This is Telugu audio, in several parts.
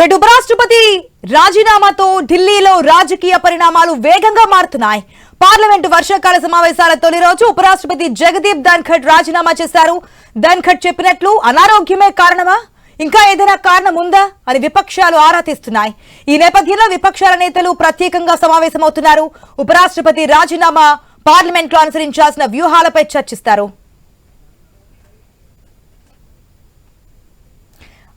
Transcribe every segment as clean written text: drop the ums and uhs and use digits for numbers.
రేటు ఉపరాష్ట్రపతి రాజీనామాతో ఢిల్లీలో రాజకీయ పరిణామాలు వేగంగా మారుతున్నాయి. పార్లమెంటు వర్షాకాల సమావేశాల తొలి రోజు ఉపరాష్ట్రపతి జగదీప్ ధన్ఖడ్ రాజీనామా చేశారు. ధన్ఖడ్ చెప్పినట్లు అనారోగ్యమే కారణమా, ఇంకా ఏదైనా కారణం ఉందా అని విపక్షాలు ఆరా తీస్తున్నాయి. ఈ నేపథ్యంలో విపక్షాల నేతలు ప్రత్యేకంగా సమావేశమవుతున్నారు. ఉపరాష్ట్రపతి రాజీనామా పార్లమెంట్లో అనుసరించాల్సిన వ్యూహాలపై చర్చిస్తారు.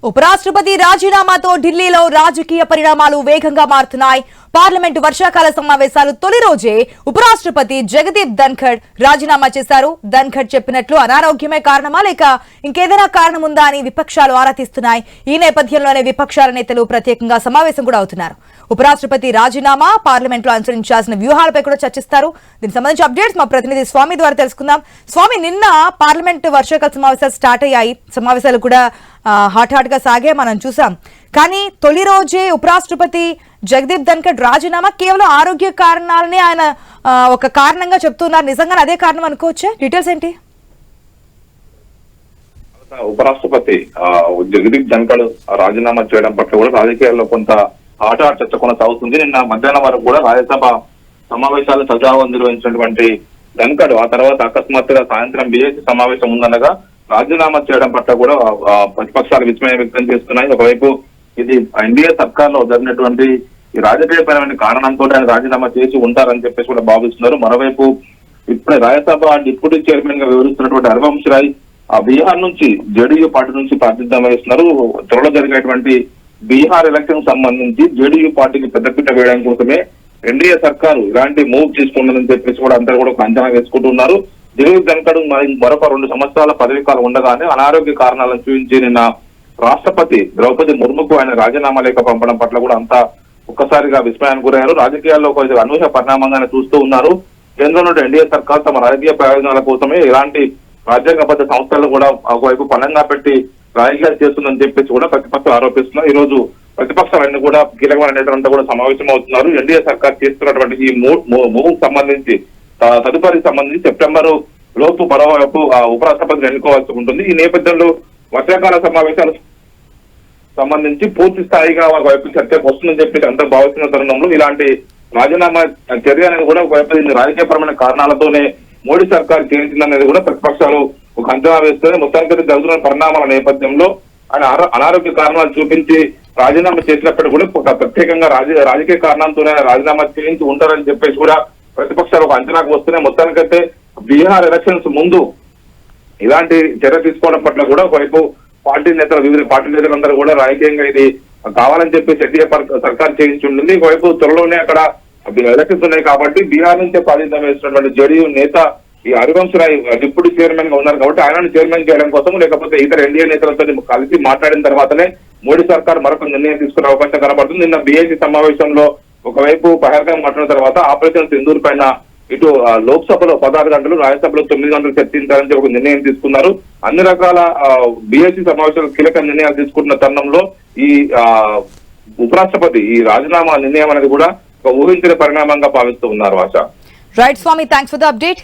ఉపరాష్ట్రపతి రాజీనామాతో ఢిల్లీలో రాజకీయ పరిణామాలు వేగంగా మారుతున్నాయి. పార్లమెంటు వర్షాకాల సమావేశాలు తొలి రోజే ఉపరాష్ట్రపతి జగదీప్ ధన్ఖడ్ రాజీనామా చేశారు. ధన్ఖడ్ చెప్పినట్లు అనారోగ్యమే కారణమా, లేక ఇంకేదైనా కారణం ఉందా అని విపక్షాలు ఆరా తీస్తున్నాయి. ఈ నేపథ్యంలోనే విపక్షాల నేతలు ప్రత్యేకంగా సమావేశం కూడా అవుతున్నారు. ఉపరాష్ట్రపతి రాజీనామా పార్లమెంట్లో అనుసరించాల్సిన వ్యూహాలపై కూడా చర్చిస్తారు. దీనికి సంబంధించి అప్డేట్స్ మా ప్రతినిధి స్వామి ద్వారా తెలుసుకుందాం. స్వామి, నిన్న పార్లమెంటు వర్షాకాల సమావేశాలు స్టార్ట్ అయ్యాయి. సమావేశాలు కూడా హాట్ గా సాగే మనం చూసాం. కానీ తొలి రోజే ఉపరాష్ట్రపతి జగదీప్ ధన్ఖడ్ రాజీనామా కేవలం ఆరోగ్య కారణాలనే ఆయన ఒక కారణంగా చెప్తున్నారు. నిజంగా అదే కారణం అనుకోవచ్చా? డీటెయిల్స్ ఏంటి? ఉపరాష్ట్రపతి జగదీప్ ధన్ఖడ్ రాజీనామా చేయడం పట్ల కూడా రాజకీయాల్లో కొంత హాట్ చర్చ కొనసాగుతుంది. నిన్న మధ్యాహ్నం వరకు కూడా రాజ్యసభ సమావేశాలు సజావుగా నిర్వహించినటువంటి ధన్ఖడ్ ఆ తర్వాత అకస్మాత్తుగా సాయంత్రం బీజేపీ సమావేశం ఉందనగా రాజీనామా చేయడం పట్ల కూడా ప్రతిపక్షాలు విస్మయం వ్యక్తం చేస్తున్నాయి. ఒకవైపు ఇది ఎన్డీఏ సర్కార్లో జరిగినటువంటి ఈ రాజకీయపరమైన కారణంతో ఆయన రాజీనామా చేసి ఉంటారని చెప్పేసి కూడా భావిస్తున్నారు. మరోవైపు ఇప్పుడే రాజ్యసభ డిప్యూటీ చైర్మన్ గా వివరిస్తున్నటువంటి హరివంశ్ రాయ్ బీహార్ నుంచి జేడీయూ పార్టీ నుంచి ప్రాతినిధ్యం వహిస్తున్నారు. త్వరలో జరిగినటువంటి బీహార్ ఎలక్షన్ సంబంధించి జేడీయూ పార్టీకి పెద్దపీట వేయడం కోసమే ఎన్డీఏ సర్కారు ఇలాంటి మూవ్ తీసుకుంటుందని చెప్పేసి కూడా అందరూ కూడా అంచనా వేసుకుంటున్నారు. జగదీప్ ధన్ఖడ్ మరొక 2 సంవత్సరాల పదవీ కాలం ఉండగానే అనారోగ్య కారణాలను చూపించి నిన్న రాష్ట్రపతి ద్రౌపది ముర్ముకు ఆయన రాజీనామా లేఖ పంపడం పట్ల కూడా అంతా ఒక్కసారిగా విస్మయానికి గురయ్యారు. రాజకీయాల్లో కొంచెం అనూహ్య పరిణామంగానే చూస్తూ ఉన్నారు. కేంద్రంలో ఎన్డీఏ సర్కార్ తమ రాజకీయ ప్రయోజనాల కోసమే ఇలాంటి రాజ్యాంగబద్ధ సంస్థలను కూడా ఒకవైపు పణంగా పెట్టి రాజకీయాలు చేస్తుందని చెప్పేసి కూడా ప్రతిపక్షాలు ఆరోపిస్తున్నారు. ఈ రోజు ప్రతిపక్షాలన్నీ కూడా కీలకమైన నేతలంతా కూడా సమావేశం అవుతున్నారు. ఎన్డీఏ సర్కార్ చేస్తున్నటువంటి ఈ మూవ్ సంబంధించి తదుపరి సంబంధించి సెప్టెంబర్ లోపు మరోవైపు ఉపరాష్ట్రపతిని ఎన్నుకోవాల్సి ఉంటుంది. ఈ నేపథ్యంలో వర్షాకాల సమావేశాలు సంబంధించి పూర్తి స్థాయిగా ఒకవైపు చర్చకు వస్తుందని చెప్పి అందరూ భావిస్తున్న తరుణంలో ఇలాంటి రాజీనామా చర్య అనేది కూడా ఒకవైపు రాజకీయపరమైన కారణాలతోనే మోడీ సర్కార్ చేయించిందనేది కూడా ప్రతిపక్షాలు ఒక అంచనా వేస్తుంది. మొత్తానికి జరుగుతున్న పరిణామాల నేపథ్యంలో ఆయన అనారోగ్య కారణాలు చూపించి రాజీనామా చేసినప్పుడు కూడా ప్రత్యేకంగా రాజకీయ కారణాలతోనే రాజీనామా చేయించి ఉంటారని చెప్పేసి కూడా ప్రతిపక్షాలు ఒక అంచనాకు వస్తున్నాయి. మొత్తానికైతే బీహార్ ఎలక్షన్స్ ముందు ఇలాంటి చర్య తీసుకోవడం పట్ల కూడా ఒకవైపు పార్టీ నేతలు వివిధ పార్టీ నేతలందరూ కూడా రాజకీయంగా ఇది కావాలని చెప్పేసి ఎన్డీఏ సర్కార్ చేయించుంటుంది. ఒకవైపు త్వరలోనే అక్కడ ఎలక్షన్స్ ఉన్నాయి కాబట్టి బీహార్ నుంచే ప్రాతినిధ్యం వేసినటువంటి జేడీయూ నేత ఈ హరివంశ్ రాయ్ డిప్యూటీ చైర్మన్ గా ఉన్నారు కాబట్టి ఆయనను చైర్మన్ చేయడం కోసం లేకపోతే ఇతర ఎన్డీఏ నేతలతో కలిసి మాట్లాడిన తర్వాతనే మోడీ సర్కార్ మరొక నిర్ణయం తీసుకునే అవకాశం కనబడుతుంది. నిన్న బీఏసీ సమావేశంలో ఒకవైపు పహల్గాం మాట్లాడిన తర్వాత ఆపరేషన్ సింధూర్ పైన ఇటు లోక్సభలో 16 గంటలు, రాజ్యసభలో 9 గంటలు చర్చించాలని ఒక నిర్ణయం తీసుకున్నారు. అన్ని రకాల బీఏసీ సమావేశాలు కీలక నిర్ణయాలు తీసుకుంటున్న తరుణంలో ఈ ఉపరాష్ట్రపతి ఈ రాజీనామా నిర్ణయం అనేది కూడా ఒక ఊహించిన పరిణామంగా భావిస్తూ ఉన్నారు. ఆశ. Right Swamy, thanks for the update.